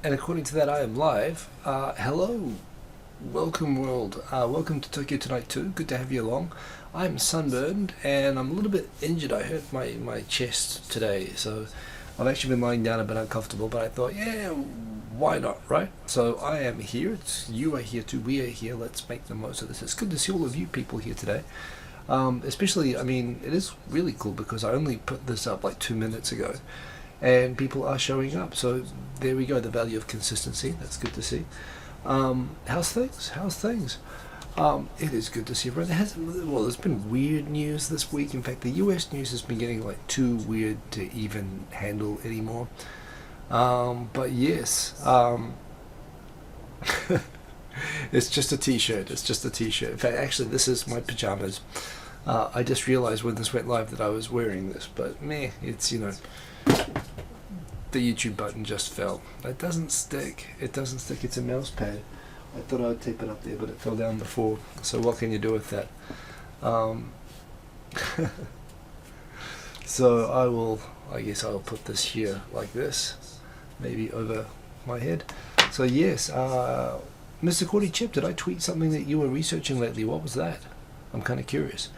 And according to that, I am live. Hello, welcome world. Welcome to Tokyo Tonight 2. Good to have you along. I'm sunburned and I'm a little bit injured. I hurt my chest today, so I've actually been lying down a bit uncomfortable, but I thought, yeah, why not, right? So I am here. You are here too. We are here. Let's make the most of this. It's good to see all of you people here today. Especially, I mean, it is really cool because I only put this up like 2 minutes ago. And people are showing up, so there we go, the value of consistency. That's good to see. How's things? It is good to see everyone. There's been weird news this week. In fact, the US news has been getting like too weird to even handle anymore. But yes, it's just a t-shirt. In fact, actually, this is my pajamas. I just realized when this went live that I was wearing this, but meh, it's, the YouTube button just fell. It doesn't stick. It's a mouse pad. I thought I'd tape it up there, but it fell down before. So what can you do with that? So I guess I'll put this here like this, maybe over my head. So yes, Mr. Cordy Chip, did I tweet something that you were researching lately? What was that? I'm kind of curious.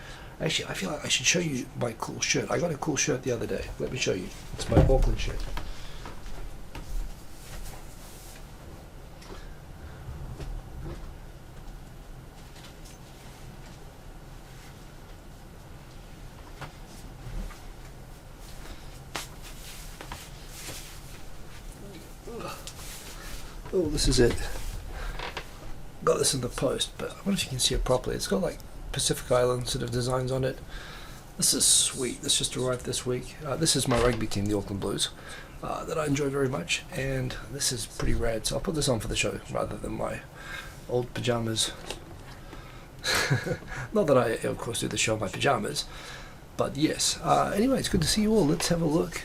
Actually, I feel like I should show you my cool shirt. I got a cool shirt the other day. Let me show you. It's my Auckland shirt. Oh, this is it. Got this in the post, but I wonder if you can see it properly. It's got like Pacific Island sort of designs on it. This is sweet. This just arrived this week. This is my rugby team, the Auckland Blues, that I enjoy very much, and this is pretty rad. So I'll put this on for the show rather than my old pajamas. Not that I, of course, do the show in my pajamas, but yes. Anyway, it's good to see you all. Let's have a look.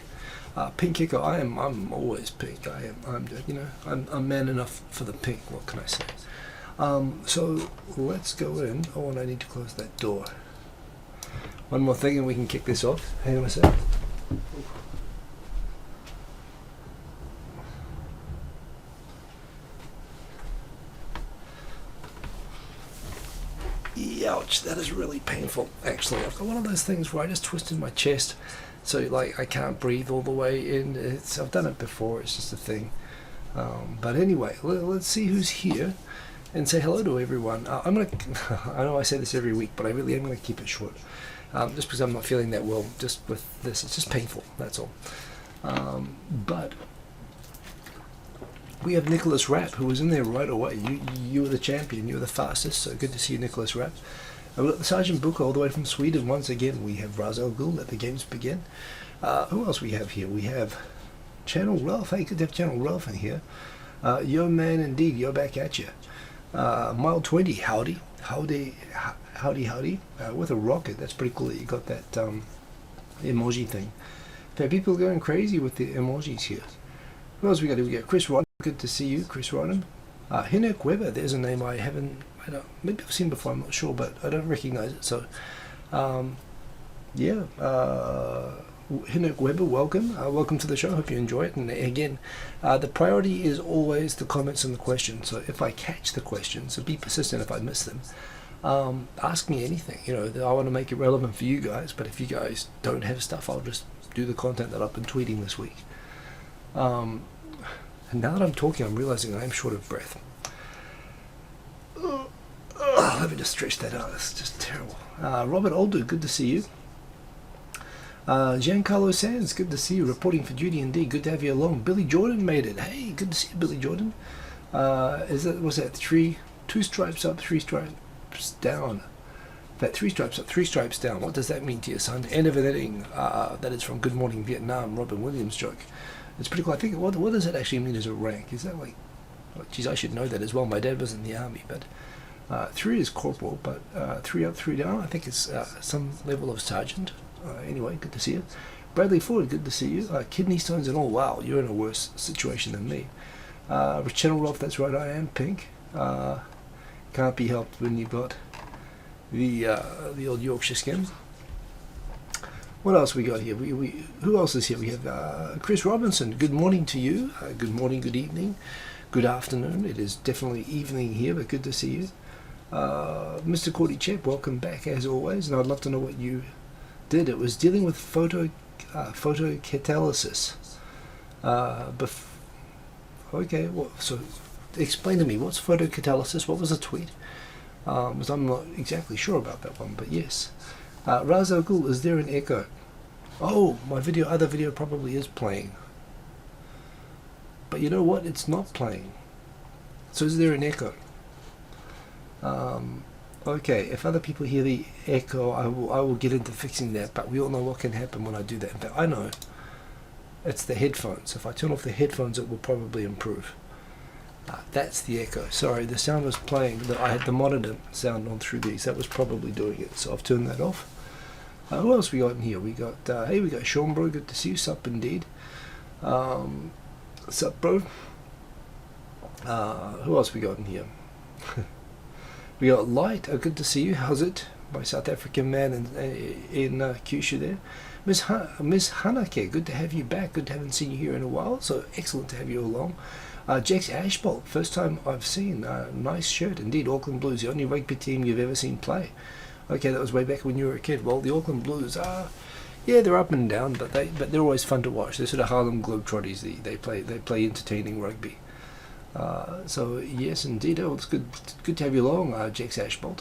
Pink Hiko. I'm always pink. I'm man enough for the pink. What can I say? So let's go in. Oh, and I need to close that door. One more thing and we can kick this off. Hang on a sec. Ouch, that is really painful. Actually, I've got one of those things where I just twisted my chest, so like I can't breathe all the way in. I've done it before. It's just a thing. But anyway, let's see who's here. And say hello to everyone. I know I say this every week, but I really am going to keep it short. Just because I'm not feeling that well, just with this. It's just painful, that's all. But we have Nicholas Rapp, who was in there right away. You were the champion, you were the fastest, so good to see you, Nicholas Rapp. We've got the Sergeant Booker all the way from Sweden. Once again, we have Razel Gul, let the games begin. Who else we have here? We have Channel Ralph. Hey, good to have Channel Ralph in here. Yo man, indeed, you're back at you. Mile 20, howdy, with a rocket. That's pretty cool that you got that emoji thing. In people are going crazy with the emojis here. Who else we got? We got Chris Rodham. Good to see you, Chris Rodham. Hinek Weber. There's a name maybe I've seen before. I'm not sure, but I don't recognize it. So, yeah. Hinek Weber, welcome. Welcome to the show. Hope you enjoy it. And again, the priority is always the comments and the questions. So if I catch the questions, so be persistent if I miss them. Ask me anything. I want to make it relevant for you guys. But if you guys don't have stuff, I'll just do the content that I've been tweeting this week. And now that I'm talking, I'm realizing I am short of breath. Let me just stretch that out. It's just terrible. Robert Oldu, good to see you. Giancarlo Sands, good to see you, reporting for duty indeed. Good to have you along. Billy Jordan made it. Hey, good to see you, Billy Jordan. Was that two stripes up, 3 stripes down? That 3 stripes up, 3 stripes down. What does that mean to you, son? End of an inning. That is from Good Morning Vietnam, Robin Williams joke. It's pretty cool. I think, what does that actually mean as a rank? Is that like, geez, I should know that as well. My dad was in the army, but 3 is corporal, but 3 up, 3 down, I think it's some level of sergeant. Anyway, good to see you. Bradley Ford, good to see you. Kidney stones and all. Wow, you're in a worse situation than me. Channel Rolf, that's right, I am pink. Can't be helped when you've got the old Yorkshire skin. What else we got here? Who else is here? We have Chris Robinson. Good morning to you. Good morning, good evening, good afternoon. It is definitely evening here, but good to see you. Mr. Cordy Chep, welcome back as always, and I'd love to know what you did. It was dealing with photocatalysis. Okay, so explain to me, what's photocatalysis? What was the tweet? Because I'm not exactly sure about that one, but yes. Razo Gul, is there an echo? Oh, my other video probably is playing. But you know what? It's not playing. So is there an echo? Okay, if other people hear the echo, I will get into fixing that, but we all know what can happen when I do that. In fact, I know. It's the headphones. If I turn off the headphones, it will probably improve. That's the echo. Sorry, the sound was playing. I had the monitor sound on through these. That was probably doing it, so I've turned that off. Who else we got in here? We got, hey, we got Sean Bro. Good to see you. Sup, indeed. Sup, bro. Who else we got in here? We got Light. Good to see you. How's it? My South African man in Kyushu there. Miss Hanake, good to have you back. Good to haven't seen you here in a while. So excellent to have you along. Jax Ashbolt, first time I've seen. Nice shirt indeed. Auckland Blues, the only rugby team you've ever seen play. Okay, that was way back when you were a kid. Well, the Auckland Blues are, yeah, they're up and down, but they're always fun to watch. They're sort of Harlem Globetrotters. They play entertaining rugby. So yes, indeed. Oh, it's good to have you along, Jax Ashbolt.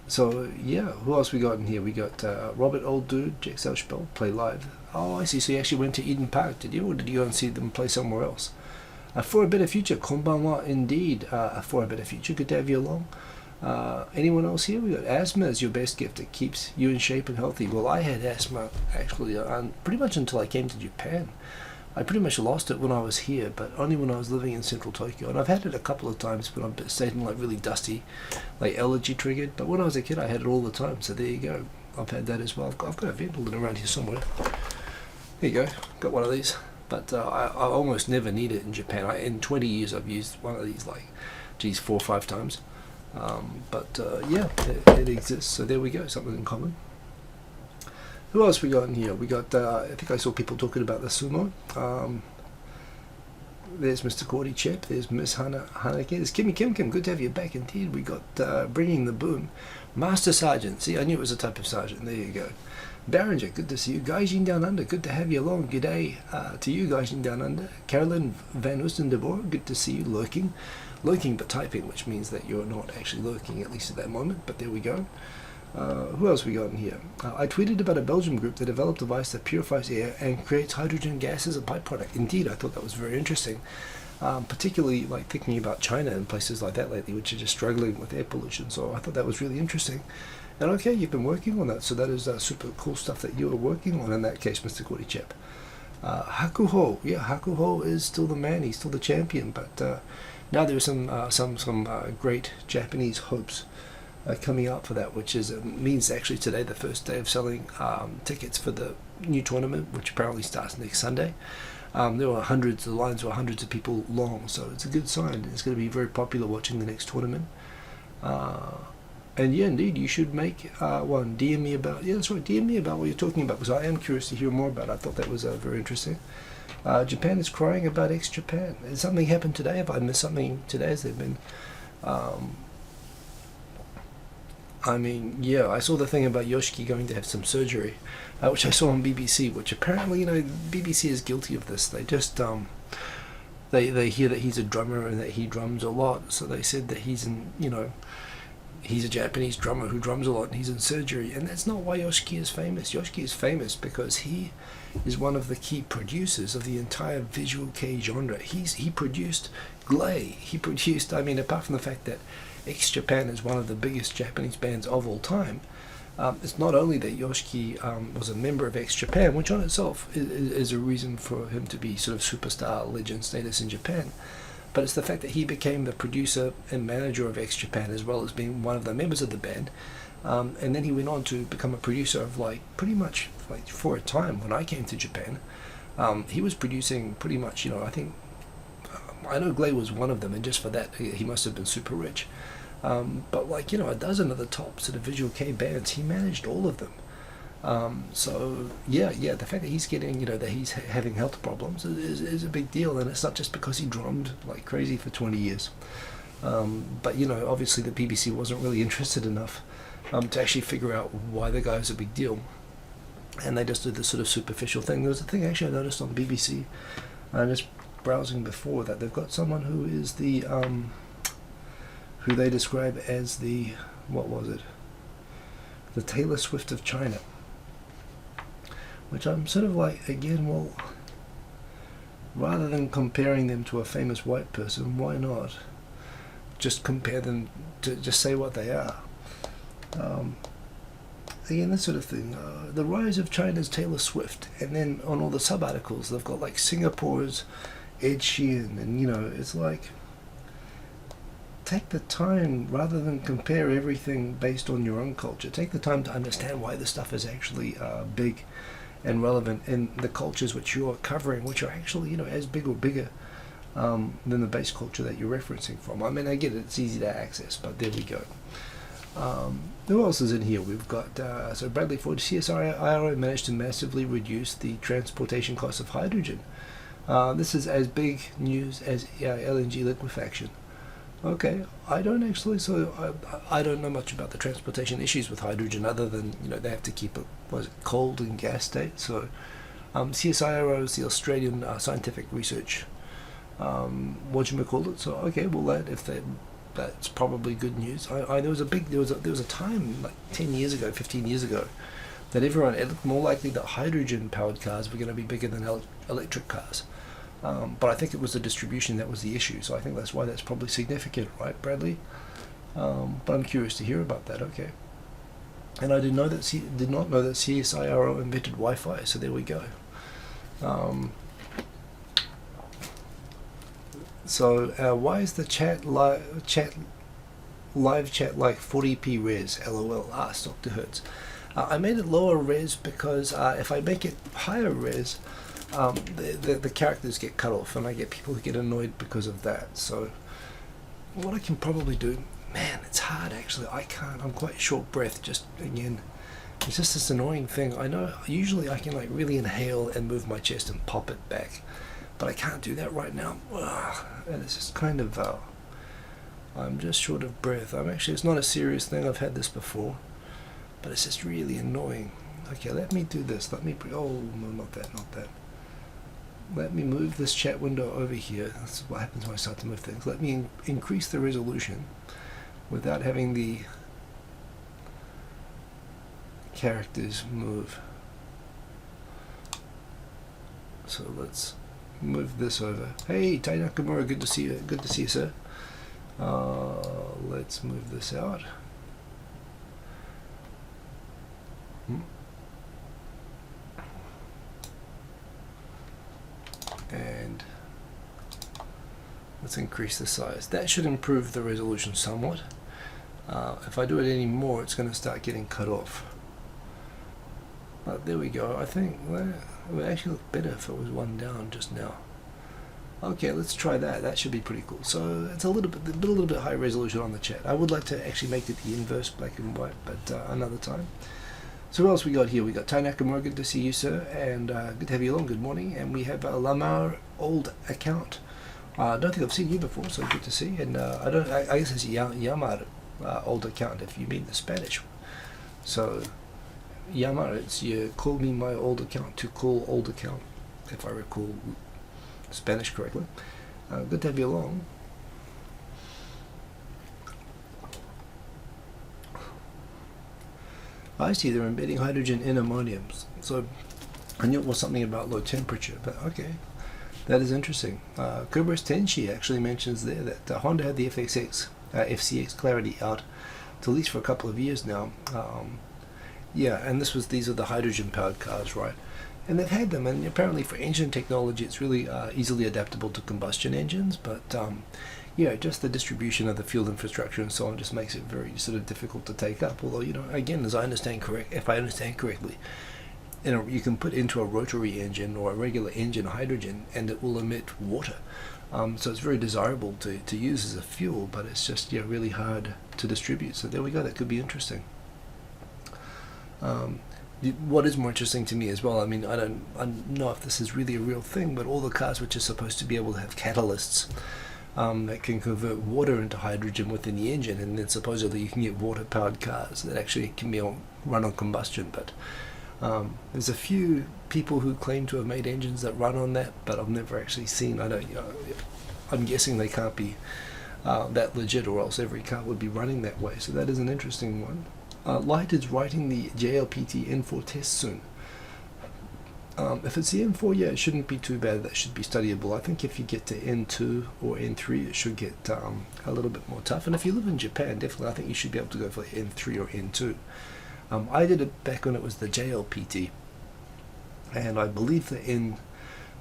So yeah, who else we got in here? We got Robert Old Dude, Jax Ashbolt, play live. Oh, I see. So you actually went to Eden Park, did you, or did you go and see them play somewhere else? For a better future, konbanwa indeed. For a better future, good to have you along. Anyone else here? We got asthma is your best gift. It keeps you in shape and healthy. Well, I had asthma actually pretty much until I came to Japan. I pretty much lost it when I was here, but only when I was living in central Tokyo. And I've had it a couple of times, but I've stayed in like really dusty, like allergy triggered. But when I was a kid, I had it all the time. So there you go. I've had that as well. I've got a Ventolin around here somewhere. There you go. Got one of these. But I almost never need it in Japan. In 20 years, I've used one of these like, geez, 4 or 5 times. Yeah, it exists. So there we go. Something in common. Who else we got in here? We got, I think I saw people talking about the sumo. There's Mr. Cordy Chep. There's Miss Hanake. There's Kimmy Kim. Good to have you back indeed. We got Bringing the Boom. Master Sergeant. See, I knew it was a type of sergeant. There you go. Barringer, good to see you. Gaijin Down Under, good to have you along. G'day to you, Gaijin Down Under. Carolyn Van Oostendebor, good to see you lurking. Lurking but typing, which means that you're not actually lurking, at least at that moment, but there we go. Who else we got in here? I tweeted about a Belgian group that developed a device that purifies air and creates hydrogen gas as a byproduct. Indeed, I thought that was very interesting. Particularly like thinking about China and places like that lately, which are just struggling with air pollution. So I thought that was really interesting. And okay, you've been working on that, so that is super cool stuff that you are working on in that case, Mr. Cordy Chep. Hakuho, yeah, Hakuho is still the man, he's still the champion, but now there's some great Japanese hopes coming out for that, which means actually today the first day of selling tickets for the new tournament, which apparently starts next Sunday. There were the lines were hundreds of people long, so it's a good sign. It's going to be very popular watching the next tournament. And yeah, indeed, you should make one. DM me about, yeah, that's right, DM me about what you're talking about, because I am curious to hear more about it. I thought that was very interesting. Japan is crying about ex-Japan. Has something happened today? Have I missed something today? Has there been... I mean, yeah, I saw the thing about Yoshiki going to have some surgery, which I saw on BBC, which apparently, you know, BBC is guilty of this. They just, they hear that he's a drummer and that he drums a lot, so they said that he's a Japanese drummer who drums a lot and he's in surgery, and that's not why Yoshiki is famous. Yoshiki is famous because he is one of the key producers of the entire visual kei genre. He produced Glay. He produced, I mean, apart from the fact that X-Japan is one of the biggest Japanese bands of all time, it's not only that Yoshiki was a member of X-Japan, which on itself is a reason for him to be sort of superstar legend status in Japan, but it's the fact that he became the producer and manager of X-Japan as well as being one of the members of the band, and then he went on to become a producer of pretty much for a time when I came to Japan. He was producing pretty much, I think, I know Glay was one of them, and just for that he must have been super rich. But a dozen of the top sort of visual kei bands, he managed all of them. So the fact that he's getting, that he's having health problems is a big deal, and it's not just because he drummed like crazy for 20 years. But obviously the BBC wasn't really interested enough to actually figure out why the guy was a big deal, and they just did this sort of superficial thing. There was a thing actually I noticed on BBC, just browsing before, that they've got someone who is the who they describe as the, what was it, the Taylor Swift of China. Which I'm sort of like, again, well, rather than comparing them to a famous white person, why not just compare them to, just say what they are? Again, this sort of thing. The rise of China's Taylor Swift, and then on all the sub-articles they've got like Singapore's Ed Sheeran, and it's like, take the time, rather than compare everything based on your own culture, take the time to understand why this stuff is actually big and relevant in the cultures which you're covering, which are actually, as big or bigger than the base culture that you're referencing from. I mean, I get it, it's easy to access, but there we go. Who else is in here? We've got, so Bradley Ford, CSIRO managed to massively reduce the transportation costs of hydrogen. This is as big news as LNG liquefaction. Okay, I don't actually, so I don't know much about the transportation issues with hydrogen, other than, they have to keep it, cold in gas state. So CSIRO is the Australian Scientific Research, whatchamacallit. So okay, well, that's probably good news. There was a time like 10 years ago, 15 years ago, that it looked more likely that hydrogen powered cars were going to be bigger than electric cars. But I think it was the distribution that was the issue, so I think that's why that's probably significant, right, Bradley? But I'm curious to hear about that. Okay, and I did not know that CSIRO invented Wi-Fi, so there we go. So why is the live chat like 40p res? LOL. Asked Dr. Hertz. I made it lower res because if I make it higher res, the characters get cut off, and I get people who get annoyed because of that. So what I can probably do, man, it's hard actually. I can't. I'm quite short breath. Just again, it's just this annoying thing. I know usually I can like really inhale and move my chest and pop it back, but I can't do that right now. And it's just kind of I'm just short of breath. It's not a serious thing. I've had this before, but it's just really annoying. Okay, let me do this. Oh no, not that. Let me move this chat window over here. That's what happens when I start to move things. Let me increase the resolution without having the characters move. So let's move this over. Hey, Tai Nakamura, good to see you. Good to see you, sir. Let's move this out. And let's increase the size. That should improve the resolution somewhat. If I do it any more, it's going to start getting cut off. But there we go. I think it would actually look better if it was one down just now. Okay, let's try that. That should be pretty cool. So it's a little bit high resolution on the chat. I would like to actually make it the inverse, black and white, but another time. So what else we got here? We got Tai Nakamura, good to see you, sir, and good to have you along. Good morning. And we have Lamar, old account. I don't think I've seen you before, so good to see. And I guess it's Yamar, old account, if you mean the Spanish. So Yamar, it's you call me my old account to call old account, if I recall Spanish correctly. Good to have you along. I see they're embedding hydrogen in ammonium. So I knew it was something about low temperature, but okay, that is interesting. Kubris Tenshi actually mentions there that Honda had the FCX Clarity out at least for a couple of years now. Yeah, and these are the hydrogen powered cars, right? And they've had them, and apparently for engine technology it's really easily adaptable to combustion engines, but yeah, just the distribution of the fuel infrastructure and so on just makes it very sort of difficult to take up. Although, again, if I understand correctly, you can put into a rotary engine or a regular engine hydrogen and it will emit water. So it's very desirable to use as a fuel, but it's just really hard to distribute. So there we go, that could be interesting. what is more interesting to me as well, I mean, I don't know if this is really a real thing, but all the cars which are supposed to be able to have catalysts that can convert water into hydrogen within the engine, and then supposedly you can get water-powered cars that actually can be run on combustion. But there's a few people who claim to have made engines that run on that, but I've never actually seen. I'm guessing they can't be that legit, or else every car would be running that way. So that is an interesting one. Light is writing the JLPT N4 test soon. If it's the N4, yeah, it shouldn't be too bad. That should be studyable. I think if you get to N2 or N3, it should get a little bit more tough. And if you live in Japan, definitely, I think you should be able to go for N3 or N2. I did it back when it was the JLPT, and I believe the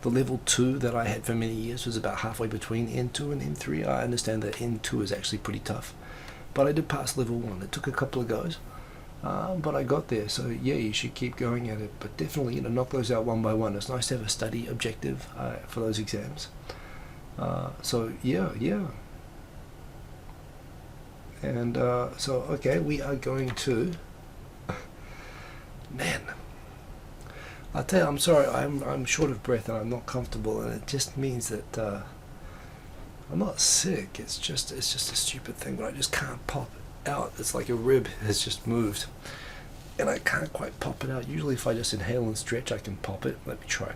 level 2 that I had for many years was about halfway between N2 and N3. I understand that N2 is actually pretty tough, but I did pass level 1. It took a couple of goes. But I got there, so yeah, you should keep going at it, but definitely, knock those out one by one. It's nice to have a study objective for those exams. So yeah. And so, okay, we are going to, man, I'll tell you, I'm sorry, I'm short of breath and I'm not comfortable, and it just means that I'm not sick. It's just a stupid thing, but I just can't pop out. It's like a rib has just moved and I can't quite pop it out. Usually if I just inhale and stretch, I can pop it. Let me try.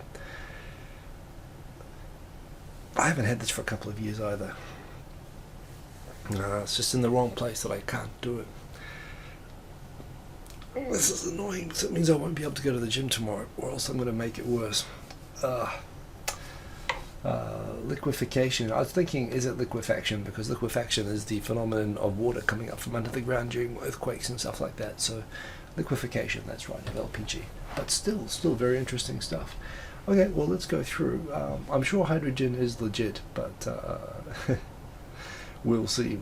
I haven't had this for a couple of years either. It's just in the wrong place that I can't do it. This is annoying because it means I won't be able to go to the gym tomorrow, or else I'm going to make it worse. Liquefaction. I was thinking, is it liquefaction? Because liquefaction is the phenomenon of water coming up from under the ground during earthquakes and stuff like that. So liquefaction, that's right, of LPG. But still very interesting stuff. Okay, well, let's go through. I'm sure hydrogen is legit, but we'll see.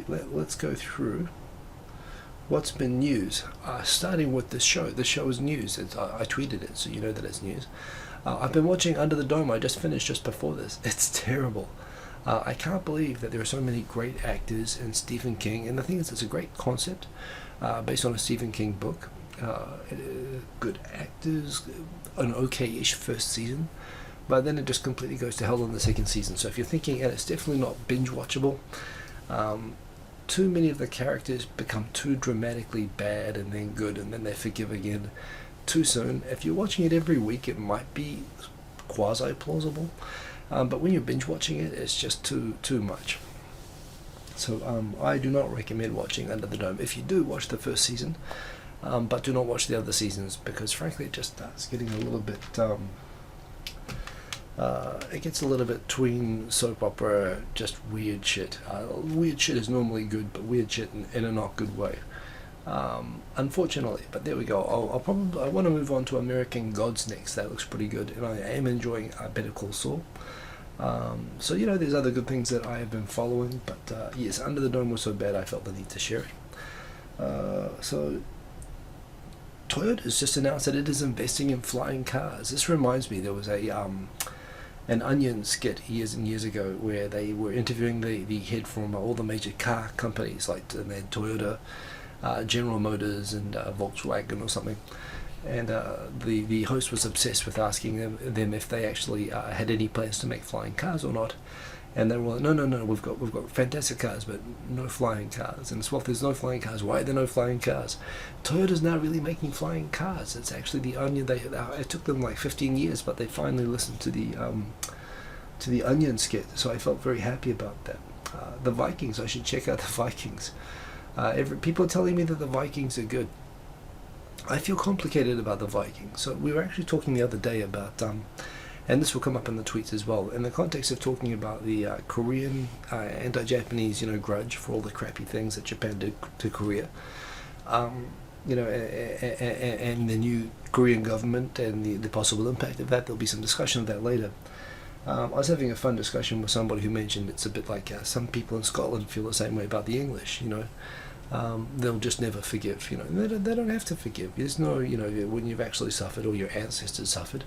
Let's go through what's been news. Starting with the show. The show is news. I tweeted it, so you know that it's news. I've been watching Under the Dome. I just finished just before this. It's terrible. I can't believe that there are so many great actors in Stephen King. And the thing is, it's a great concept based on a Stephen King book. Good actors, an okay-ish first season. But then it just completely goes to hell in the second season. So if you're thinking, and it's definitely not binge-watchable, too many of the characters become too dramatically bad and then good, and then they forgive again too soon. If you're watching it every week, it might be quasi-plausible, but when you're binge watching it, it's just too much. So I do not recommend watching Under the Dome. If you do, watch the first season, but do not watch the other seasons, because frankly it just starts getting a little bit it gets a little bit tween soap opera, just weird shit. Weird shit is normally good, but weird shit in a not good way. Unfortunately, but there we go. I want to move on to American Gods next. That looks pretty good, and I am enjoying Better Call Saul. So there's other good things that I have been following, but yes, Under the Dome was so bad I felt the need to share it. So Toyota has just announced that it is investing in flying cars. This reminds me, there was an Onion skit years and years ago where they were interviewing the head from all the major car companies, like they had Toyota, General Motors, and Volkswagen or something, and the host was obsessed with asking them if they actually had any plans to make flying cars or not, and they were like, no, we've got fantastic cars, but no flying cars. And it's, well, if there's no flying cars, why are there no flying cars? Toyota's now really making flying cars. It's actually the Onion. It took them like 15 years, but they finally listened to the Onion skit, so I felt very happy about that. The Vikings, I should check out the Vikings. People are telling me that the Vikings are good. I feel complicated about the Vikings. So we were actually talking the other day about, and this will come up in the tweets as well, in the context of talking about the Korean anti-Japanese, grudge for all the crappy things that Japan did to Korea, and the new Korean government and the possible impact of that. There'll be some discussion of that later. I was having a fun discussion with somebody who mentioned it's a bit like some people in Scotland feel the same way about the English. They'll just never forgive. They don't have to forgive. There's no, when you've actually suffered or your ancestors suffered,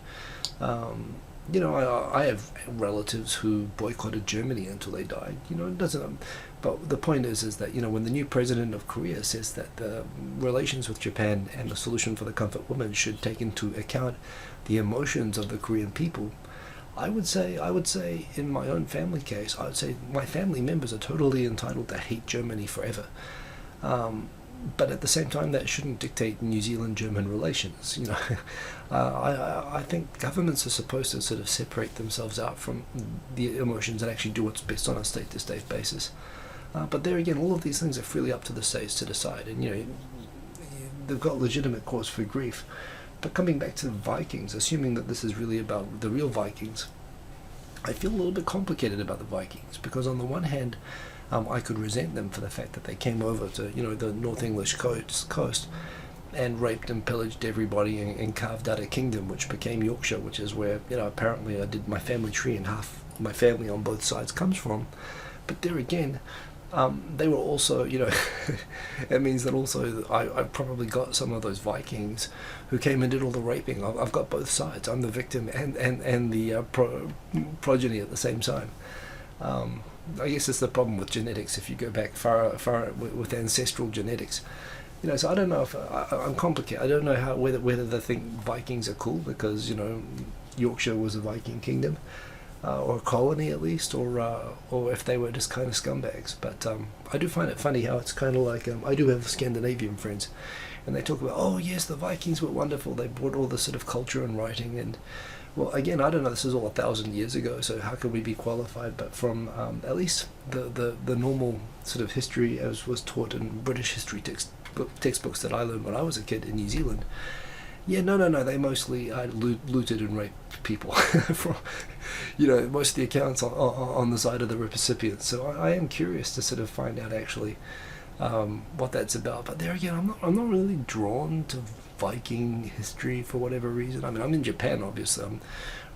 I have relatives who boycotted Germany until they died. It doesn't. But the point is that when the new president of Korea says that the relations with Japan and the solution for the comfort woman should take into account the emotions of the Korean people, I would say in my own family case, I would say my family members are totally entitled to hate Germany forever. But at the same time, that shouldn't dictate New Zealand-German relations. I think governments are supposed to sort of separate themselves out from the emotions and actually do what's best on a state-to-state basis. But there again, all of these things are freely up to the states to decide, and they've got legitimate cause for grief. But coming back to the Vikings, assuming that this is really about the real Vikings, I feel a little bit complicated about the Vikings, because on the one hand, I could resent them for the fact that they came over to the North English coast and raped and pillaged everybody and carved out a kingdom which became Yorkshire, which is where apparently I did my family tree, and half my family on both sides comes from. But there again, they were also, it means that also I probably got some of those Vikings who came and did all the raping. I've got both sides. I'm the victim and the progeny at the same time. I guess it's the problem with genetics. If you go back far with ancestral genetics, so I don't know if I'm complicated. I don't know whether they think Vikings are cool because Yorkshire was a Viking kingdom. Or a colony at least, or if they were just kind of scumbags. But I do find it funny how it's kind of like, I do have Scandinavian friends, and they talk about, oh yes, the Vikings were wonderful, they brought all this sort of culture and writing, and well, again, I don't know, this is all 1,000 years ago, so how can we be qualified? But from at least the normal sort of history as was taught in British history textbooks that I learned when I was a kid in New Zealand, yeah, no, they mostly looted and raped people. From, most of the accounts on the side of the recipients. So I am curious to sort of find out actually what that's about. But there again, I'm not really drawn to Viking history for whatever reason. I mean, I'm in Japan, obviously. I'm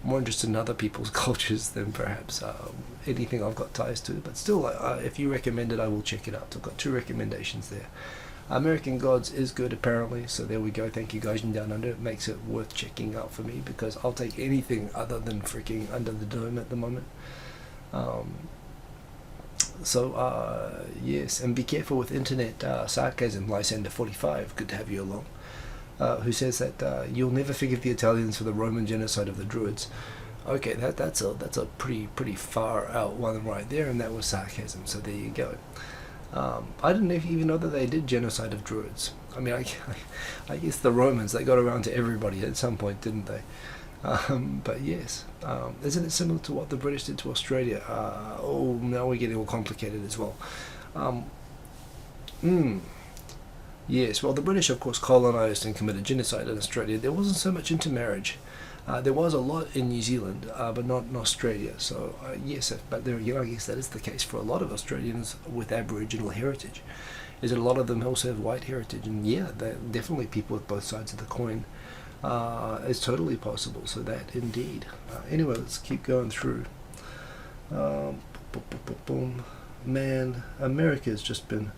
more interested in other people's cultures than perhaps anything I've got ties to. But still, if you recommend it, I will check it out. I've got 2 recommendations there. American Gods is good apparently, so there we go. Thank you, Gaijin Down Under. It makes it worth checking out for me because I'll take anything other than freaking Under the Dome at the moment. Yes, and be careful with internet sarcasm. Lysander45, good to have you along. Who says that you'll never forgive the Italians for the Roman genocide of the Druids. Okay, that's a pretty far out one right there, and that was sarcasm. So there you go. I didn't even know that they did genocide of Druids. I mean, I guess the Romans, they got around to everybody at some point, didn't they? But yes, isn't it similar to what the British did to Australia? Now we're getting all complicated as well. Yes, well, the British, of course, colonised and committed genocide in Australia. There wasn't so much intermarriage. There was a lot in New Zealand, but not in Australia. So yes, but there again, I guess that is the case for a lot of Australians with Aboriginal heritage. Is that a lot of them also have white heritage, and yeah, they're definitely people with both sides of the coin. It's totally possible. So that indeed. Anyway, let's keep going through. Man, America's just been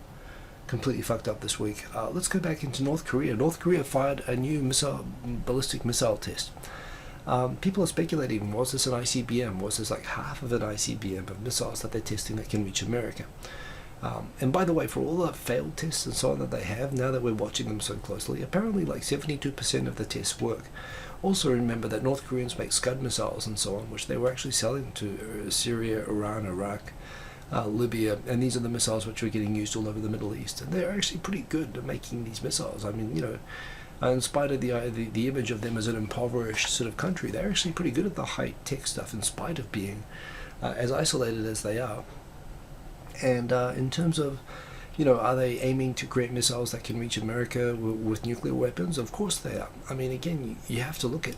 completely fucked up this week. Let's go back into North Korea. North Korea fired a new ballistic missile test. People are speculating, was this an ICBM? Was this like half of an ICBM of missiles that they're testing that can reach America? And by the way, for all the failed tests and so on that they have, now that we're watching them so closely, apparently like 72% of the tests work. Also remember that North Koreans make Scud missiles and so on, which they were actually selling to Syria, Iran, Iraq, Libya, and these are the missiles which are getting used all over the Middle East. And they're actually pretty good at making these missiles. I mean, in spite of the image of them as an impoverished sort of country, they're actually pretty good at the high-tech stuff in spite of being as isolated as they are. And in terms of, are they aiming to create missiles that can reach America with nuclear weapons? Of course they are. I mean, again, you have to look at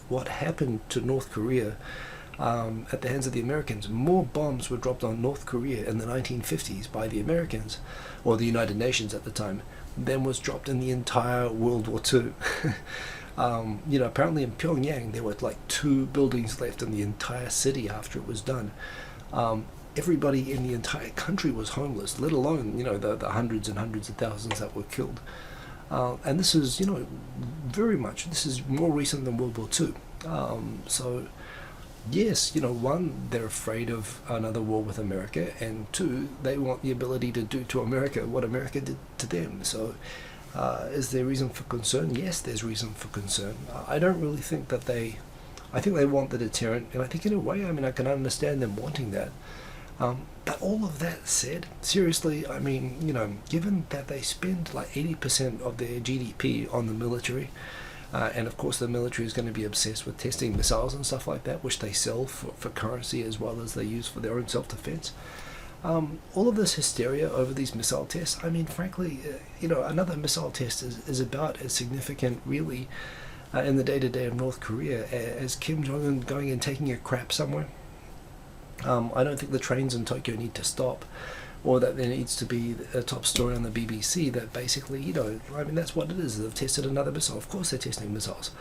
what happened to North Korea at the hands of the Americans. More bombs were dropped on North Korea in the 1950s by the Americans, or the United Nations at the time, than was dropped in the entire World War II. Apparently in Pyongyang there were like 2 buildings left in the entire city after it was done. Everybody in the entire country was homeless, let alone, the hundreds and hundreds of thousands that were killed. And this is, this is more recent than World War II. So yes, one, they're afraid of another war with America, and two, they want the ability to do to America what America did to them. So, is there reason for concern? Yes, there's reason for concern. I don't really think that I think they want the deterrent, and I think in a way, I can understand them wanting that. But all of that said, seriously, given that they spend like 80% of their GDP on the military, and of course the military is going to be obsessed with testing missiles and stuff like that, which they sell for currency as well as they use for their own self-defense. All of this hysteria over these missile tests, frankly, another missile test is about as significant, really, in the day-to-day of North Korea as Kim Jong-un going and taking a crap somewhere. I don't think the trains in Tokyo need to stop, or that there needs to be a top story on the BBC that basically, that's what it is. They've tested another missile. Of course they're testing missiles.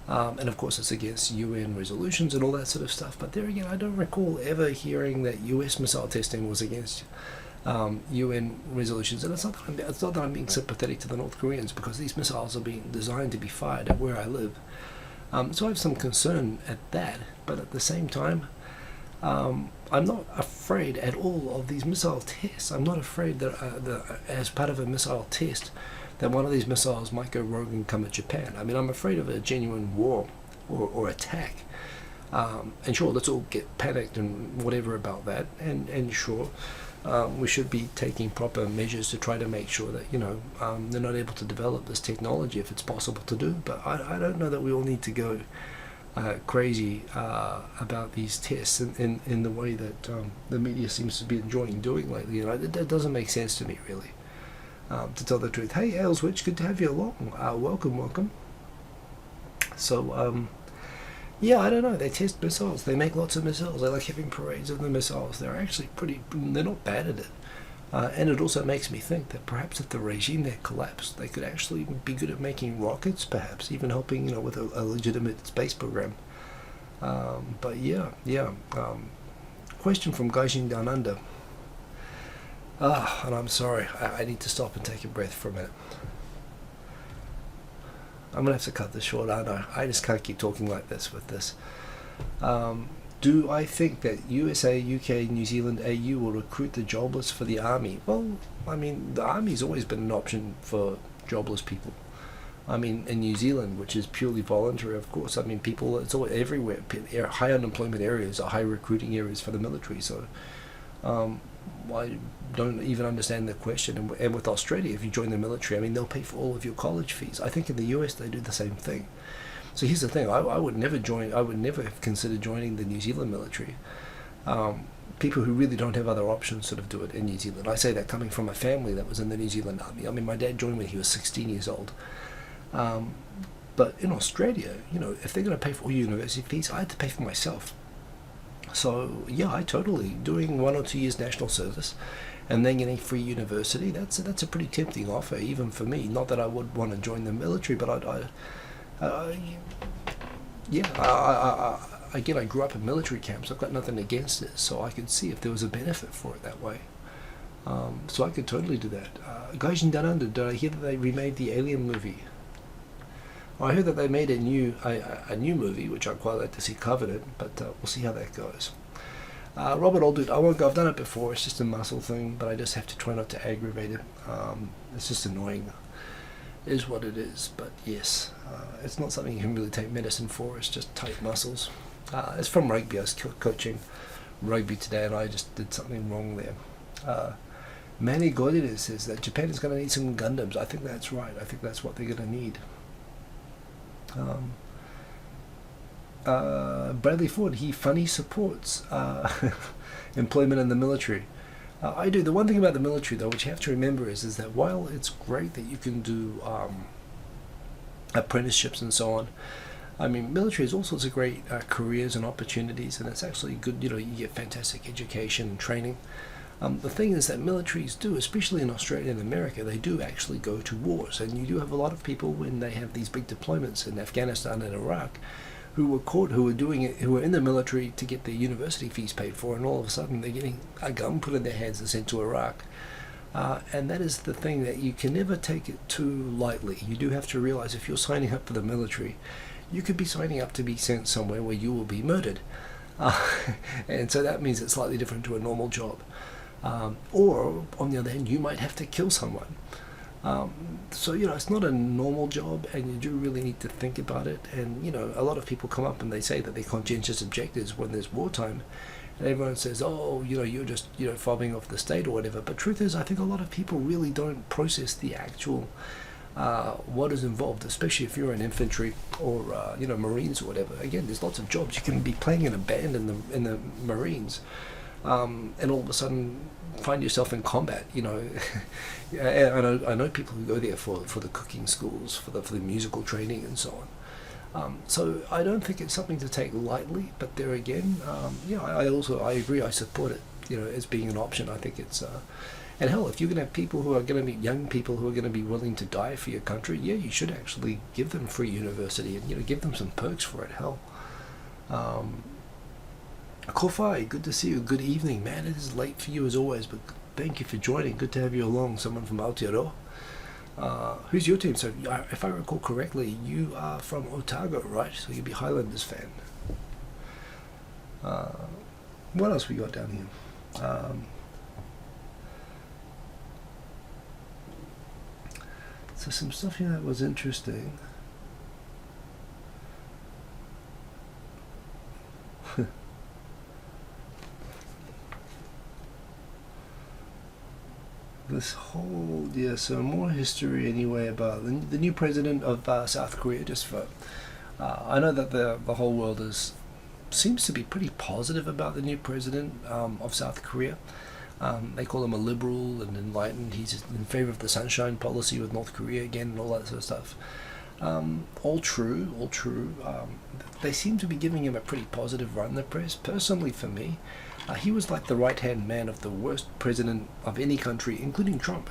And of course it's against UN resolutions and all that sort of stuff. But there again, I don't recall ever hearing that US missile testing was against UN resolutions. And it's not that I'm being sympathetic to the North Koreans, because these missiles are being designed to be fired at where I live. So I have some concern at that. But at the same time, I'm not afraid at all of these missile tests. I'm not afraid that as part of a missile test, that one of these missiles might go rogue and come at Japan. I'm afraid of a genuine war or attack. And sure, let's all get panicked and whatever about that. And sure, we should be taking proper measures to try to make sure that, they're not able to develop this technology if it's possible to do. But I don't know that we all need to go crazy about these tests in the way that the media seems to be enjoying doing lately. That doesn't make sense to me, really, to tell the truth. Hey, Ailswitch, good to have you along. Welcome. So, yeah, I don't know. They test missiles. They make lots of missiles. They like having parades of the missiles. They're actually they're not bad at it. And it also makes me think that perhaps if the regime there collapsed, they could actually be good at making rockets, perhaps, even helping, with a legitimate space program. But yeah. Question from Gaijin Down Under. And I'm sorry, I need to stop and take a breath for a minute. I'm going to have to cut this short, aren't I? I just can't keep talking like this with this. Do I think that USA, UK, New Zealand, AU will recruit the jobless for the army? Well, the army's always been an option for jobless people. In New Zealand, which is purely voluntary, of course. People, it's all everywhere. High unemployment areas are high recruiting areas for the military. So, I don't even understand the question. And with Australia, if you join the military, they'll pay for all of your college fees. I think in the US they do the same thing. So here's the thing: I would never join. I would never have considered joining the New Zealand military. People who really don't have other options sort of do it in New Zealand. I say that coming from a family that was in the New Zealand Army. My dad joined when he was 16 years old. But in Australia, if they're going to pay for all your university fees, I had to pay for myself. So yeah, I totally doing 1 or 2 years national service, and then getting free university. That's a pretty tempting offer, even for me. Not that I would want to join the military, but again, I grew up in military camps. I've got nothing against it, so I could see if there was a benefit for it that way. So I could totally do that. Gaijin Down Under, did I hear that they remade the Alien movie? Well, I heard that they made a new movie, which I'd quite like to see Covenant, but we'll see how that goes. Robert Aldwood, I won't go. I've done it before. It's just a muscle thing, but I just have to try not to aggravate it. It's just annoying. It is what it is, but yes, it's not something you can really take medicine for. It's just tight muscles. It's from rugby. I was coaching rugby today, and I just did something wrong there. Manny Godinez says that Japan is going to need some Gundams. I think that's right. I think that's what they're going to need. Bradley Ford, he funny supports employment in the military. I do. The one thing about the military, though, which you have to remember is that while it's great that you can do apprenticeships and so on, military has all sorts of great careers and opportunities, and it's actually good. You get fantastic education and training. The thing is that militaries do, especially in Australia and America, they do actually go to wars, and you do have a lot of people when they have these big deployments in Afghanistan and Iraq who were in the military to get their university fees paid for, and all of a sudden they're getting a gun put in their hands and sent to Iraq. And that is the thing, that you can never take it too lightly. You do have to realize if you're signing up for the military, you could be signing up to be sent somewhere where you will be murdered. uh, and so that means it's slightly different to a normal job. Or on the other hand, you might have to kill someone. So it's not a normal job, and you do really need to think about it. And a lot of people come up and they say that they're conscientious objectors when there's wartime, and everyone says, oh, you're just fobbing off the state or whatever. But truth is, I think a lot of people really don't process the actual what is involved, especially if you're in infantry or Marines or whatever. Again, there's lots of jobs. You can be playing in a band in the Marines, and all of a sudden find yourself in combat. I know people who go there for the cooking schools, for the musical training and so on. So I don't think it's something to take lightly. But there again, I agree. I support it. As being an option. I think it's. And hell, if you're going to have people who are going to be young people who are going to be willing to die for your country, you should actually give them free university and give them some perks for it. Hell. Kofai, good to see you. Good evening, man. It is late for you as always, but thank you for joining. Good to have you along. Someone from Aotearoa. Who's your team? So, if I recall correctly, you are from Otago, right? So you'd be Highlanders fan. What else we got down here? So some stuff here that was interesting. This whole, so more history anyway about the new president of South Korea. Just for, I know that the whole world seems to be pretty positive about the new president of South Korea. They call him a liberal and enlightened. He's in favor of the sunshine policy with North Korea again and all that sort of stuff. All true. They seem to be giving him a pretty positive run in the press. Personally, for me, he was like the right-hand man of the worst president of any country, including Trump,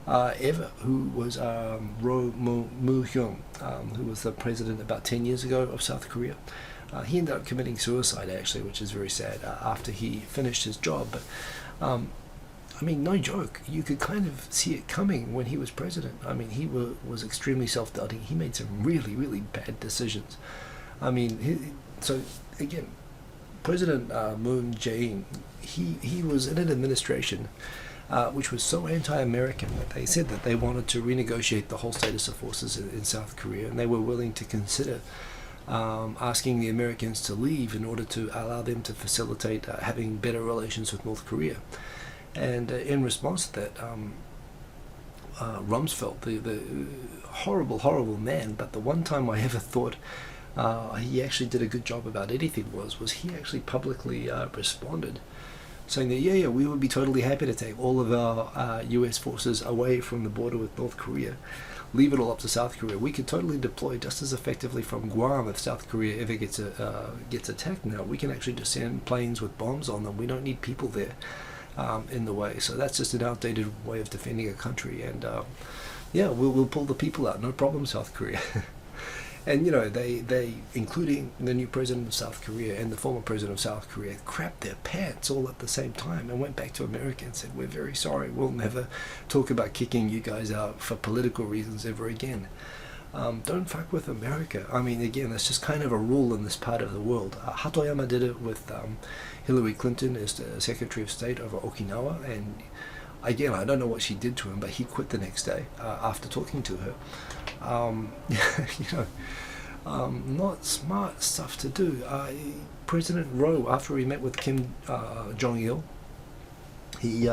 ever, who was Roh Moo-hyun, who was the president about 10 years ago of South Korea. He ended up committing suicide, actually, which is very sad, after he finished his job. But no joke, you could kind of see it coming when he was president. He was extremely self-doubting. He made some really, really bad decisions. So again, President Moon Jae-in, he was in an administration which was so anti-American that they said that they wanted to renegotiate the whole status of forces in South Korea, and they were willing to consider asking the Americans to leave in order to allow them to facilitate having better relations with North Korea. And in response to that, Rumsfeld, the horrible man, but the one time I ever thought he actually did a good job about anything was he actually publicly responded, saying that we would be totally happy to take all of our US forces away from the border with North Korea, leave it all up to South Korea. We could totally deploy just as effectively from Guam if South Korea ever gets attacked. Now we can actually just send planes with bombs on them. We don't need people there in the way. So that's just an outdated way of defending a country. And we'll pull the people out, no problem, South Korea. And they including the new president of South Korea and the former president of South Korea, crapped their pants all at the same time and went back to America and said, we're very sorry, we'll never talk about kicking you guys out for political reasons ever again. Don't fuck with America. Again, that's just kind of a rule in this part of the world. Hatoyama did it with Hillary Clinton as the Secretary of State over Okinawa, and again, I don't know what she did to him, but he quit the next day after talking to her. Not smart stuff to do. President Roh, after he met with Kim Jong-il, he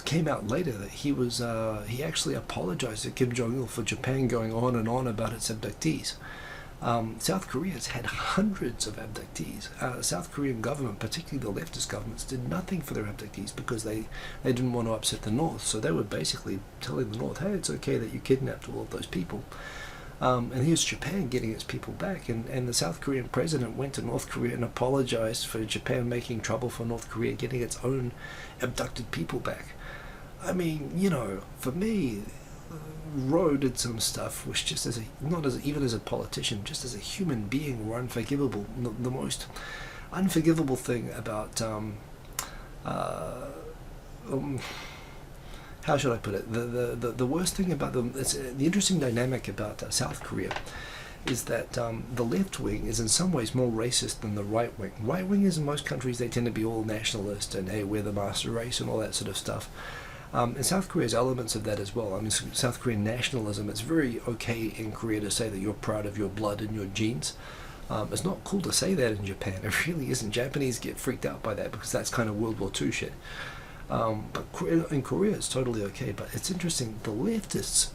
came out later that he actually apologized to Kim Jong-il for Japan going on and on about its abductees. South Korea has had hundreds of abductees. South Korean government, particularly the leftist governments, did nothing for their abductees because they didn't want to upset the North. So they were basically telling the North, hey, it's okay that you kidnapped all of those people. And here's Japan getting its people back. And the South Korean president went to North Korea and apologized for Japan making trouble for North Korea getting its own abducted people back. For me, Roh did some stuff which, just even as a politician, just as a human being, were unforgivable. The most unforgivable thing about how should I put it? The worst thing about them, the interesting dynamic about South Korea is that the left wing is in some ways more racist than the right wing. Right wing is in most countries, they tend to be all nationalist and, hey, we're the master race and all that sort of stuff. And South Korea has elements of that as well. I mean, South Korean nationalism, it's very okay in Korea to say that you're proud of your blood and your genes. It's not cool to say that in Japan. It really isn't. Japanese get freaked out by that because that's kind of World War II shit. But in Korea, it's totally okay. But it's interesting, the leftists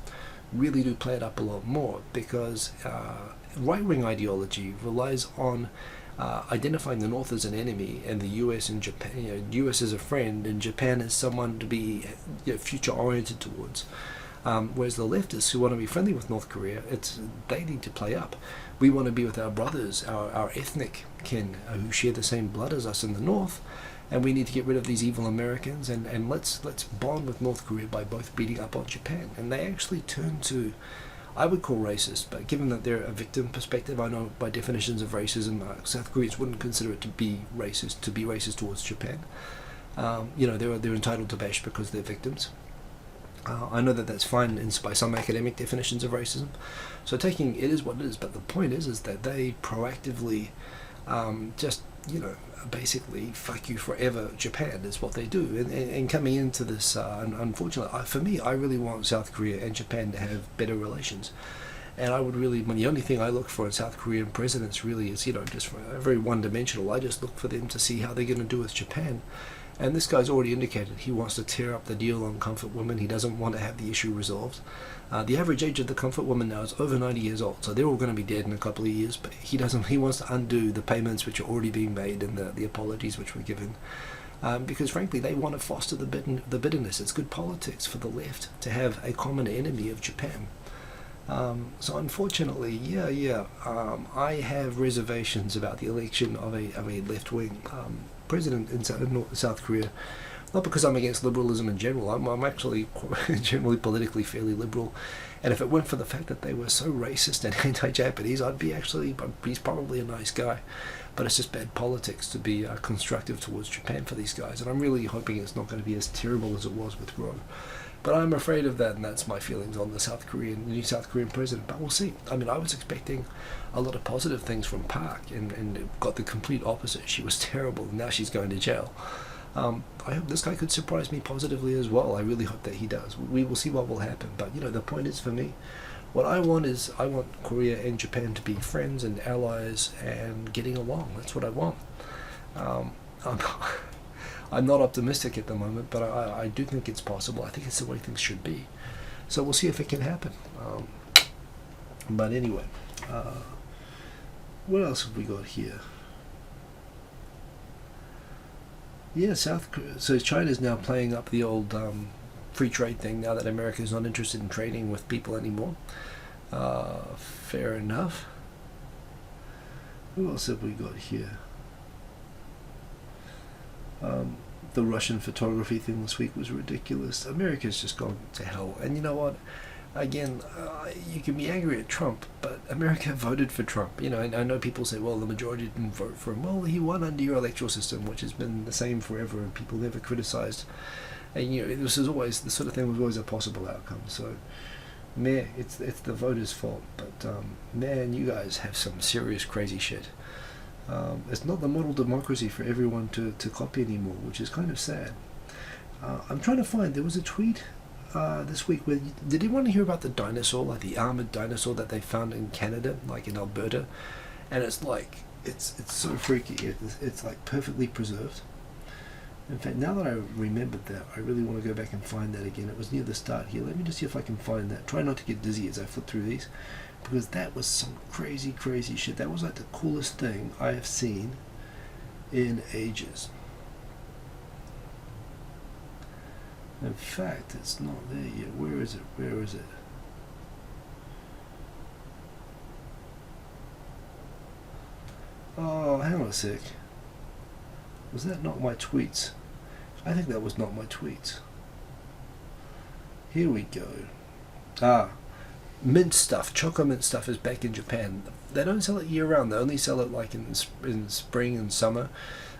really do play it up a lot more because right-wing ideology relies on identifying the North as an enemy and the US and Japan, US as a friend and Japan as someone to be future-oriented towards. Whereas the leftists who want to be friendly with North Korea, they need to play up. We want to be with our brothers, our ethnic kin who share the same blood as us in the North, and we need to get rid of these evil Americans and let's bond with North Korea by both beating up on Japan. And they actually turn to, I would call racist, but given that they're a victim perspective, I know by definitions of racism, South Koreans wouldn't consider it to be racist towards Japan. They're entitled to bash because they're victims. I know that that's fine by some academic definitions of racism. So taking it is what it is, but the point is that they proactively basically fuck you forever Japan is what they do. And coming into this, unfortunately, for me, I really want South Korea and Japan to have better relations. And I would really, the only thing I look for in South Korean presidents really is, just very one-dimensional. I just look for them to see how they're going to do with Japan. And this guy's already indicated he wants to tear up the deal on comfort women. He doesn't want to have the issue resolved. The average age of the comfort women now is over 90 years old, so they're all going to be dead in a couple of years. But he wants to undo the payments which are already being made and the apologies which were given, because frankly they want to foster the bitterness. It's good politics for the left to have a common enemy of Japan. So unfortunately, I have reservations about the election of a left-wing president in South Korea. Not because I'm against liberalism in general. I'm actually generally politically fairly liberal, and if it weren't for the fact that they were so racist and anti-Japanese, he's probably a nice guy. But it's just bad politics to be constructive towards Japan for these guys, and I'm really hoping it's not going to be as terrible as it was with Roe. But I'm afraid of that, and that's my feelings on the new South Korean president. But we'll see. I mean, I was expecting a lot of positive things from Park, and it got the complete opposite. She was terrible, and now she's going to jail. I hope this guy could surprise me positively as well. I really hope that he does. We will see what will happen. But, the point is, for me, what I want Korea and Japan to be friends and allies and getting along. That's what I want. I'm not optimistic at the moment, but I do think it's possible. I think it's the way things should be. So we'll see if it can happen. But anyway, what else have we got here? Yeah, South Korea. So China's now playing up the old free trade thing now that America's not interested in trading with people anymore. Fair enough. What else have we got here? The Russian photography thing this week was ridiculous. America's just gone to hell. And you know what? Again, you can be angry at Trump, but America voted for Trump. I know people say, well, the majority didn't vote for him. Well, he won under your electoral system, which has been the same forever, and people never criticized. And this is always the sort of thing was always a possible outcome. So, man, it's the voters' fault. But man, you guys have some serious crazy shit. It's not the model democracy for everyone to copy anymore, which is kind of sad. I'm trying to find, there was a tweet this week where, did anyone hear about the dinosaur, like the armored dinosaur that they found in Canada, like in Alberta? And it's so freaky. It's like perfectly preserved. In fact, now that I remembered that, I really want to go back and find that again. It was near the start here. Let me just see if I can find that. Try not to get dizzy as I flip through these, because that was some crazy shit. That was like the coolest thing I have seen in ages. In fact, it's not there yet. Where is it? Oh, hang on a sec. Was that not my tweets? I think that was not my tweets. Here we go. Mint stuff, choco mint stuff is back in Japan. They don't sell it year round. They only sell it like in spring and summer.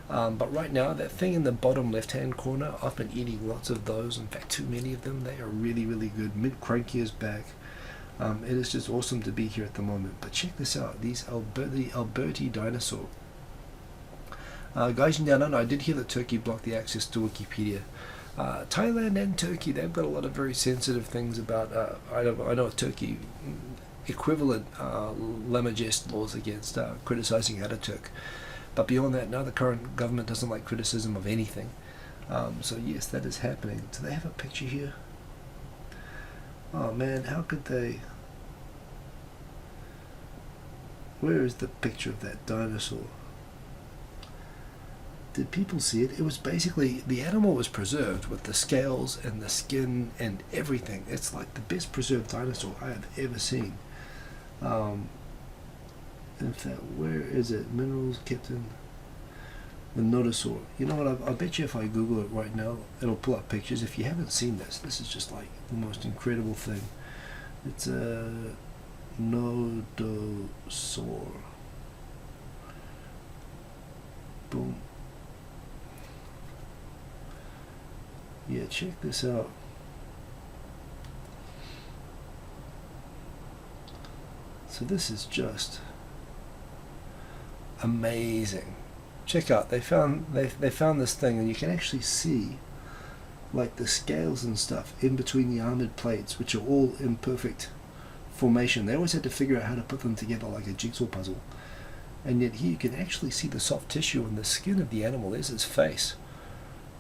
But right now, that thing in the bottom left-hand corner, I've been eating lots of those. In fact, too many of them. They are really good. Mint cranky is back. It is just awesome to be here at the moment. But check this out, the Alberti dinosaur. Gaijin down under, I did hear that Turkey blocked the access to Wikipedia. Thailand and Turkey, they've got a lot of very sensitive things about, I know Turkey equivalent Lemagest laws against criticizing Ataturk. But beyond that, now the current government doesn't like criticism of anything. So yes, that is happening. Do they have a picture here? Oh man, how could they? Where is the picture of that dinosaur? Did people see it? It was basically, the animal was preserved with the scales and the skin and everything. It's like the best preserved dinosaur I have ever seen. In fact, where is it? Minerals kept in the Nodosaur. You know what? I bet you if I Google it right now, it'll pull up pictures. If you haven't seen this is just like the most incredible thing. It's a Nodosaur. Boom. Yeah, check this out. So this is just amazing. Check out, they found this thing, and you can actually see like the scales and stuff in between the armored plates, which are all in perfect formation. They always had to figure out how to put them together like a jigsaw puzzle. And yet here you can actually see the soft tissue and the skin of the animal. There's his face.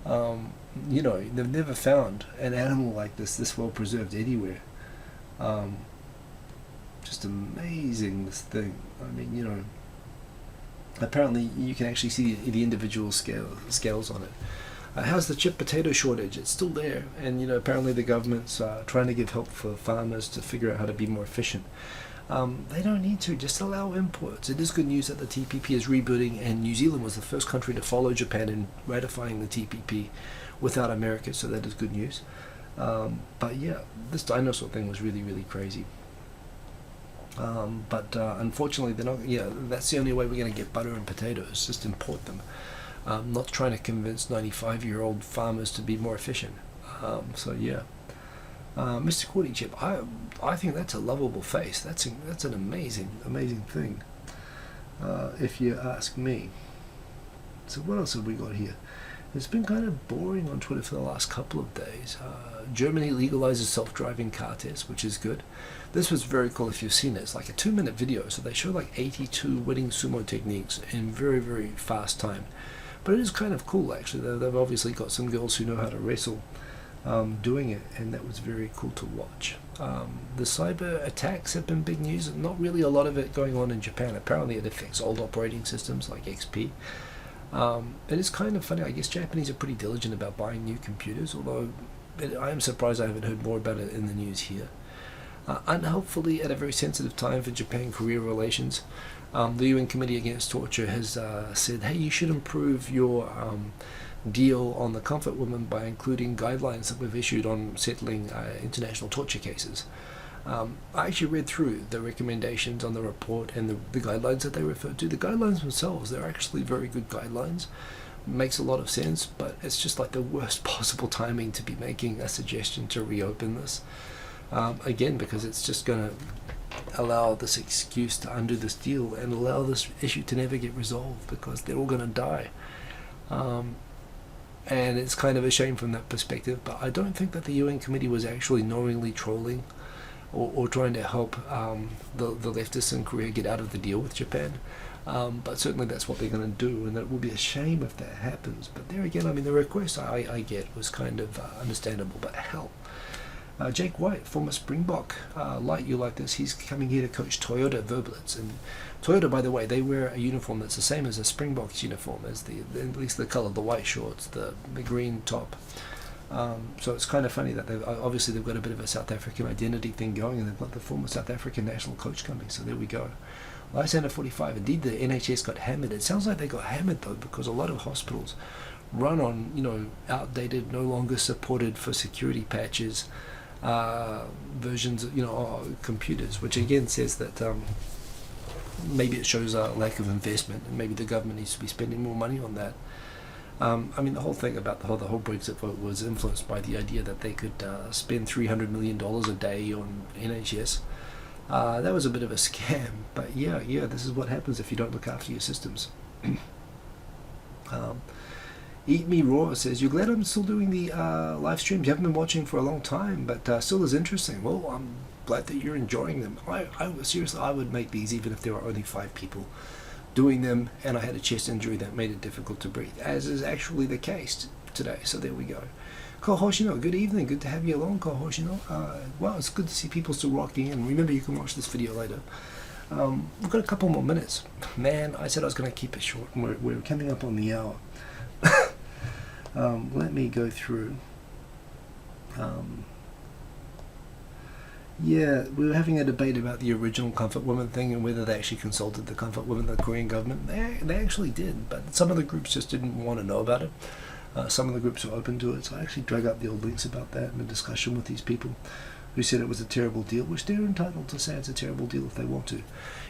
You know, they've never found an animal like this well preserved anywhere. Just amazing, this thing. I mean, you know, apparently you can actually see the individual scales on it. How's the chip potato shortage? It's still there, and you know, apparently the government's trying to give help for farmers to figure out how to be more efficient. They don't need to, just allow imports. It is good news that the TPP is rebooting, and New Zealand was the first country to follow Japan in ratifying the TPP without America, so that is good news. But yeah, this dinosaur thing was really, really crazy. But unfortunately, they're not. Yeah, that's the only way we're going to get butter and potatoes. Just import them. Not trying to convince 95-year-old farmers to be more efficient. So yeah, Mr. Cordy Chip, I think that's a lovable face. That's an amazing thing, if you ask me. So what else have we got here? It's been kind of boring on Twitter for the last couple of days. Germany legalizes self-driving car tests, which is good. This was very cool if you've seen it. It's like a 2-minute video, so they show like 82 winning sumo techniques in very, very fast time. But it is kind of cool, actually. They've obviously got some girls who know how to wrestle doing it, and that was very cool to watch. The cyber attacks have been big news, and not really a lot of it going on in Japan. Apparently it affects old operating systems like XP. It is kind of funny. I guess Japanese are pretty diligent about buying new computers, although I am surprised I haven't heard more about it in the news here. Unhelpfully, at a very sensitive time for Japan-Korea relations, the UN Committee Against Torture has said, hey, you should improve your deal on the comfort women by including guidelines that we've issued on settling international torture cases. I actually read through the recommendations on the report and the guidelines that they refer to. The guidelines themselves, they're actually very good guidelines. Makes a lot of sense, but it's just like the worst possible timing to be making a suggestion to reopen this. Again, because it's just going to allow this excuse to undo this deal and allow this issue to never get resolved, because they're all going to die. And it's kind of a shame from that perspective, but I don't think that the UN committee was actually knowingly trolling or trying to help the leftists in Korea get out of the deal with Japan. But certainly that's what they're going to do, and it will be a shame if that happens. But there again, I mean, the request I get was kind of understandable, but hell. Jake White, former Springbok, Light You Like This, he's coming here to coach Toyota Verblitz. And Toyota, by the way, they wear a uniform that's the same as a Springbok's uniform, as at least the color, the white shorts, the green top. So it's kind of funny that obviously they've got a bit of a South African identity thing going, and they've got the former South African national coach coming, so there we go. Lysander 45, indeed the NHS got hammered. It sounds like they got hammered though, because a lot of hospitals run on, you know, outdated, no longer supported for security patches versions, you know, computers, which again says that maybe it shows a lack of investment, and maybe the government needs to be spending more money on that. I mean, the whole thing about the whole Brexit vote was influenced by the idea that they could spend $300 million a day on NHS. That was a bit of a scam, but yeah, this is what happens if you don't look after your systems. Eat Me Raw says, "You're glad I'm still doing the live streams. You haven't been watching for a long time, but still is interesting." Well, I'm glad that you're enjoying them. Seriously, I would make these even if there were only 5 people doing them and I had a chest injury that made it difficult to breathe, as is actually the case today. So there we go. Kohoshino, good evening. Good to have you along, Kohoshino. Well, it's good to see people still rocking in. Remember, you can watch this video later. We've got a couple more minutes. Man, I said I was going to keep it short. We're coming up on the hour. Let me go through. Yeah, we were having a debate about the original Comfort Women thing and whether they actually consulted the Comfort Women, the Korean government. They actually did, but some of the groups just didn't want to know about it. Some of the groups were open to it, so I actually drug up the old links about that in a discussion with these people who said it was a terrible deal, which they're entitled to say it's a terrible deal if they want to.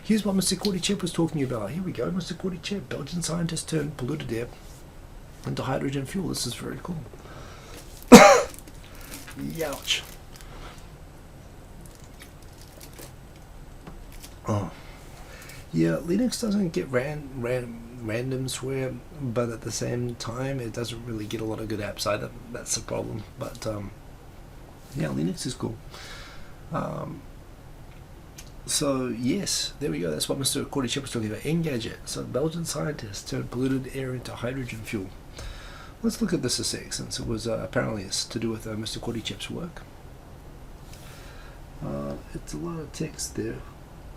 Here's what Mr. Kordychev was talking about. Here we go, Mr. Kordychev. Belgian scientists turned polluted air into hydrogen fuel. This is very cool. Youch. Oh. Yeah, Linux doesn't get random swear, but at the same time it doesn't really get a lot of good apps either. That's the problem. But yeah, Linux is cool. So yes, there we go. That's what Mr. Kordychev was talking about. Engadget. So Belgian scientists turned polluted air into hydrogen fuel. Let's look at this a sec, since it was apparently it's to do with Mr. Kordychev's work. It's a lot of text there.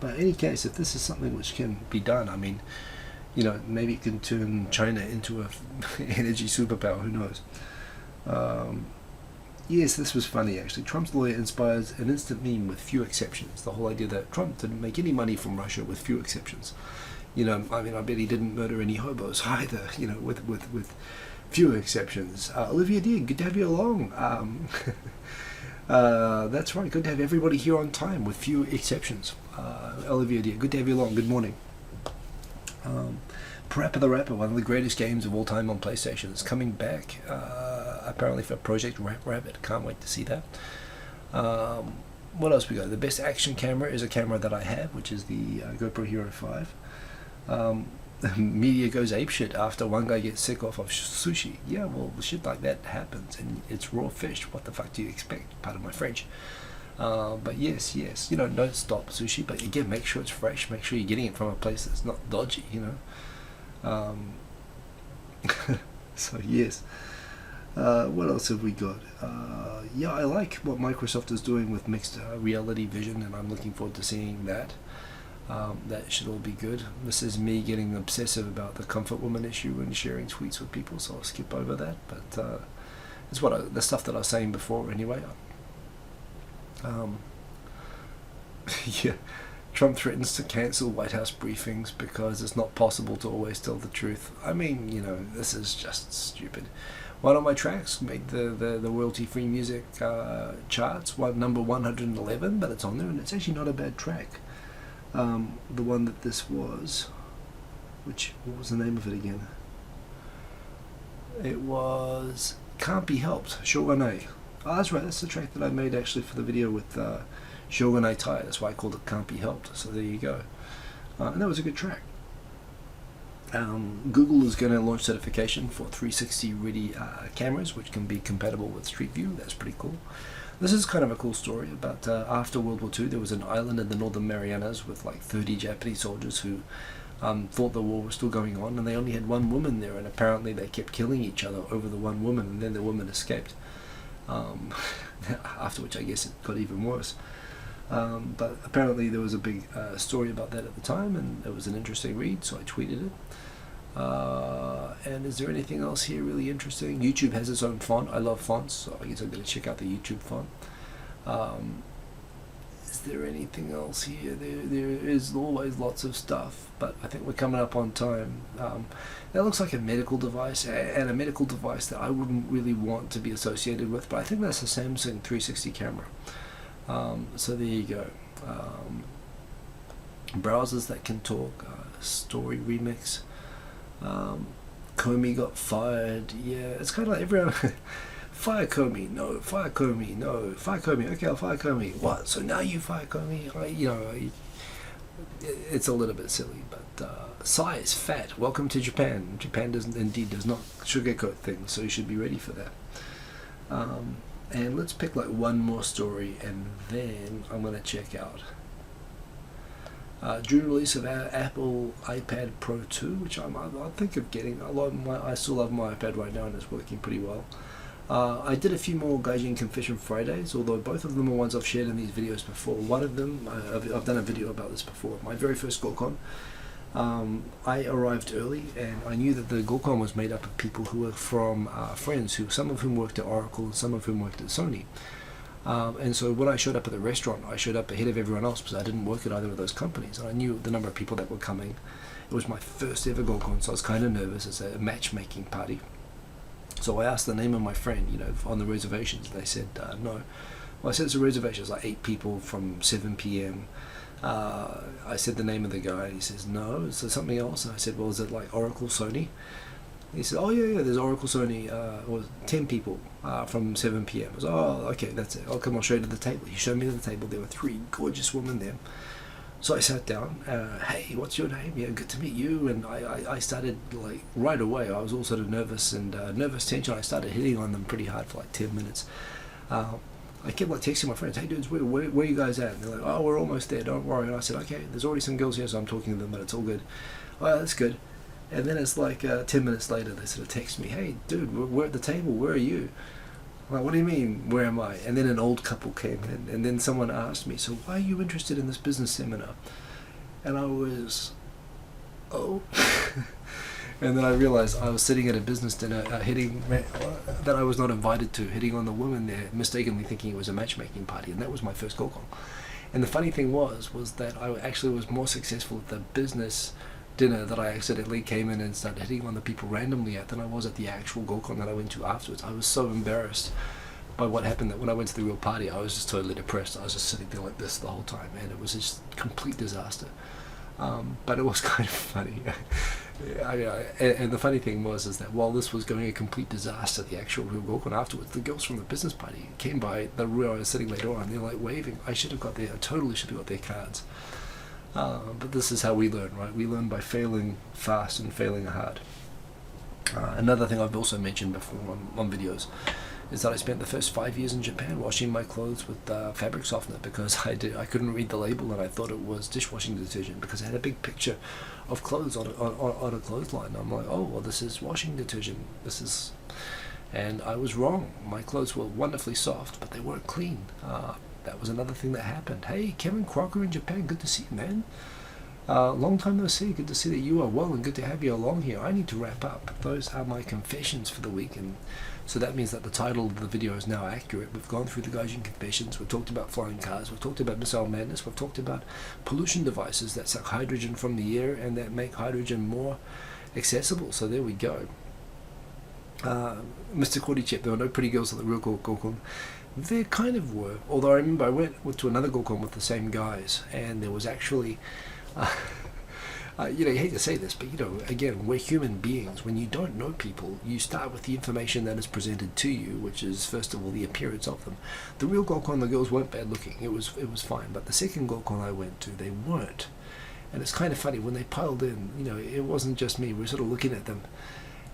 But in any case, if this is something which can be done, I mean, you know, maybe it can turn China into a energy superpower, who knows. Yes, this was funny actually. Trump's lawyer inspires an instant meme with few exceptions. The whole idea that Trump didn't make any money from Russia with few exceptions. You know, I mean, I bet he didn't murder any hobos either, you know, with few exceptions. Olivia Deer, good to have you along. That's right, good to have everybody here on time with few exceptions. Olivia Deer, good to have you along. Good morning. Parappa the Rapper, one of the greatest games of all time on PlayStation, is coming back apparently for Project Rabbit. Can't wait to see that. What else we got? The best action camera is a camera that I have, which is the GoPro Hero 5. Media goes apeshit after one guy gets sick off of sushi. Yeah, well, shit like that happens, and it's raw fish. What the fuck do you expect? Pardon my French. But yes, you know, don't stop sushi, but again, make sure it's fresh. Make sure you're getting it from a place that's not dodgy, you know. So yes. What else have we got? Yeah, I like what Microsoft is doing with mixed reality vision, and I'm looking forward to seeing that. That should all be good. This is me getting obsessive about the Comfort Woman issue and sharing tweets with people, so I'll skip over that. But it's the stuff that I was saying before anyway. Yeah, Trump threatens to cancel White House briefings because it's not possible to always tell the truth. I mean, you know, this is just stupid. One of my tracks made the royalty-free music charts, number 111, but it's on there, and it's actually not a bad track. The one that this was, what was the name of it again? It was Can't Be Helped, Shogunai. Oh, that's right, that's the track that I made actually for the video with Shogunai Tai. That's why I called it Can't Be Helped, so there you go. And that was a good track. Google is going to launch certification for 360 ready cameras, which can be compatible with Street View. That's pretty cool. This is kind of a cool story about after World War II, there was an island in the Northern Marianas with like 30 Japanese soldiers who thought the war was still going on, and they only had one woman there, and apparently they kept killing each other over the one woman, and then the woman escaped. After which I guess it got even worse. But apparently there was a big story about that at the time, and it was an interesting read, so I tweeted it. And is there anything else here really interesting? YouTube has its own font. I love fonts, so I guess I'm going to check out the YouTube font. Is there anything else here? There is always lots of stuff, but I think we're coming up on time. That looks like a medical device, and a medical device that I wouldn't really want to be associated with, but I think that's a Samsung 360 camera. So there you go. Browsers that can talk, story remix. Comey got fired. Yeah, it's kind of like everyone. Fire Comey, no. Fire Comey, no. Fire Comey, okay, I'll fire Comey. What? So now you fire Comey? It's a little bit silly, but size, fat. Welcome to Japan. Japan does not sugarcoat things, so you should be ready for that. And let's pick like one more story, and then I'm gonna check out. June release of our Apple iPad Pro 2, which I think of getting. I still love my iPad right now, and it's working pretty well. I did a few more Gaijin Confession Fridays, although both of them are ones I've shared in these videos before. One of them, I've done a video about this before. My very first GoCon, I arrived early, and I knew that the GoCon was made up of people who were from friends, some of whom worked at Oracle and some of whom worked at Sony. And so when I showed up at the restaurant, I showed up ahead of everyone else because I didn't work at either of those companies, and I knew the number of people that were coming. It was my first ever GoCon, so I was kind of nervous. It's a matchmaking party. So I asked the name of my friend, on the reservations. They said no. Well, I said it's a reservation. It's like 8 people from 7 p.m. I said the name of the guy, and he says no. Is there something else? And I said, well, is it like Oracle, Sony? He said, oh yeah, there's Oracle, Sony. Or 10 people from 7 p.m. I was, oh, okay, that's it. I'll show you to the table. He showed me to the table. There were 3 gorgeous women there. So I sat down. Hey, what's your name? Yeah, good to meet you. And I started like right away. I was all sort of nervous and nervous tension. I started hitting on them pretty hard for like 10 minutes. I kept like texting my friends, hey dudes, where are you guys at? And they're like, oh, we're almost there, don't worry. And I said, okay, there's already some girls here, so I'm talking to them, but it's all good. Oh, that's good. And then it's like 10 minutes later, they sort of text me, hey dude, we're at the table, where are you? I'm like, what do you mean, where am I? And then an old couple came in, and then someone asked me, so why are you interested in this business seminar? And I was, oh. And then I realized I was sitting at a business dinner, that I was not invited to, hitting on the woman there, mistakenly thinking it was a matchmaking party, and that was my first GoCon. And the funny thing was that I actually was more successful at the business dinner that I accidentally came in and started hitting on the people randomly at than I was at the actual GoCon that I went to afterwards. I was so embarrassed by what happened that when I went to the real party, I was just totally depressed. I was just sitting there like this the whole time, and it was just a complete disaster. But it was kind of funny. And the funny thing was that while this was going a complete disaster, the actual real GoCon afterwards, the girls from the business party came by the room I was sitting later on. They're like waving. I totally should have got their cards. But this is how we learn, right? We learn by failing fast and failing hard. Another thing I've also mentioned before on videos is that I spent the first 5 years in Japan washing my clothes with fabric softener because I couldn't read the label, and I thought it was dishwashing detergent because it had a big picture of clothes on a clothesline. I'm like, oh, well, this is washing detergent. And I was wrong. My clothes were wonderfully soft, but they weren't clean. That was another thing that happened. Hey, Kevin Crocker in Japan, good to see you, man. Long time no see. Good to see that you are well, and good to have you along here. I need to wrap up. Those are my confessions for the week, and so that means that the title of the video is now accurate. We've gone through the Gaijin confessions. We've talked about flying cars. We've talked about missile madness. We've talked about pollution devices that suck hydrogen from the air and that make hydrogen more accessible. So there we go. Mr. Cordychip, there were no pretty girls at the real GoCon. There kind of were, although I remember I went to another GoCon with the same guys, and there was actually, you hate to say this, but again, we're human beings. When you don't know people, you start with the information that is presented to you, which is first of all the appearance of them. The real GoCon, the girls weren't bad looking. It was fine, but the second GoCon I went to, they weren't. And it's kind of funny when they piled in. It wasn't just me. We're sort of looking at them,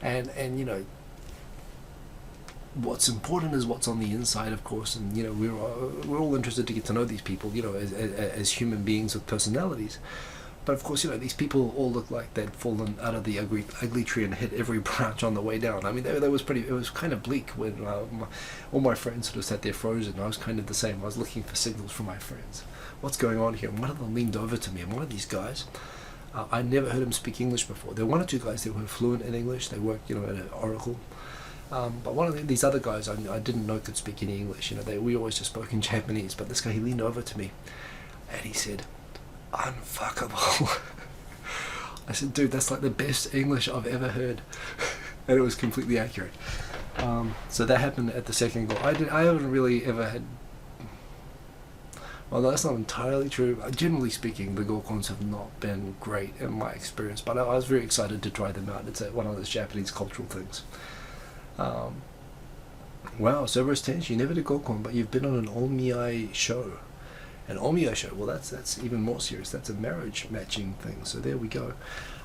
and what's important is what's on the inside, of course, and we're all interested to get to know these people, as human beings with personalities. But of course, these people all look like they'd fallen out of the ugly tree and hit every branch on the way down. I mean, it was kind of bleak when all my friends sort of sat there frozen. I was kind of the same. I was looking for signals from my friends. What's going on here? And one of them leaned over to me, and one of these guys, I never heard him speak English before. There were one or two guys that were fluent in English. They worked, at an Oracle. But one of these other guys I didn't know could speak any English. We always just spoke in Japanese. But this guy, he leaned over to me, and he said, "Unfuckable." I said, "Dude, that's like the best English I've ever heard," and it was completely accurate. So that happened at the second goal. I haven't really ever had Although that's not entirely true. Generally speaking, the Gokons have not been great in my experience, but I was very excited to try them out. It's one of those Japanese cultural things. Wow, Cerberus Tench, you never did Gokon, but you've been on an Omiyai show. An Omiyai show, well that's even more serious. That's a marriage matching thing, so there we go.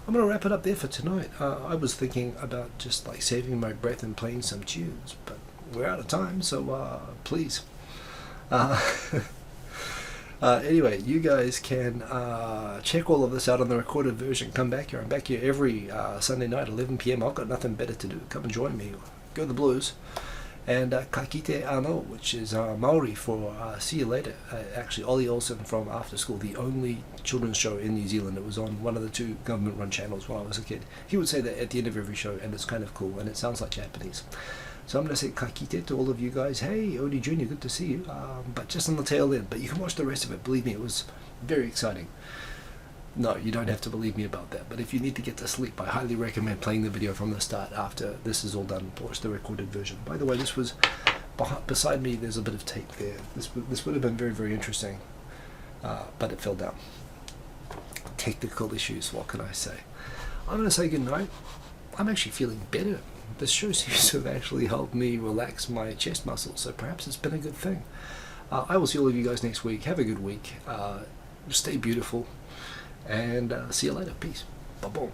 I'm going to wrap it up there for tonight. I was thinking about just like saving my breath and playing some tunes, but we're out of time, so please. Anyway, you guys can check all of this out on the recorded version. Come back here. I'm back here every Sunday night, 11 p.m. I've got nothing better to do. Come and join me. Go the blues. And Kakite Ano, which is Maori for see you later. Actually, Ollie Olsen from After School, the only children's show in New Zealand. It was on one of the 2 government-run channels when I was a kid. He would say that at the end of every show, and it's kind of cool, and it sounds like Japanese. So I'm going to say kakite to all of you guys. Hey, Odie Jr., good to see you. But just on the tail end. But you can watch the rest of it. Believe me, it was very exciting. No, you don't have to believe me about that. But if you need to get to sleep, I highly recommend playing the video from the start after this is all done. Watch the recorded version. By the way, this was beside me. There's a bit of tape there. This would have been very, very interesting, but it fell down. Technical issues. What can I say? I'm going to say good night. I'm actually feeling better. This show seems to have actually helped me relax my chest muscles, so perhaps it's been a good thing. I will see all of you guys next week. Have a good week. Stay beautiful. And see you later. Peace. Ba-boom.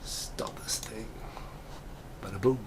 Stop this thing. Bada boom.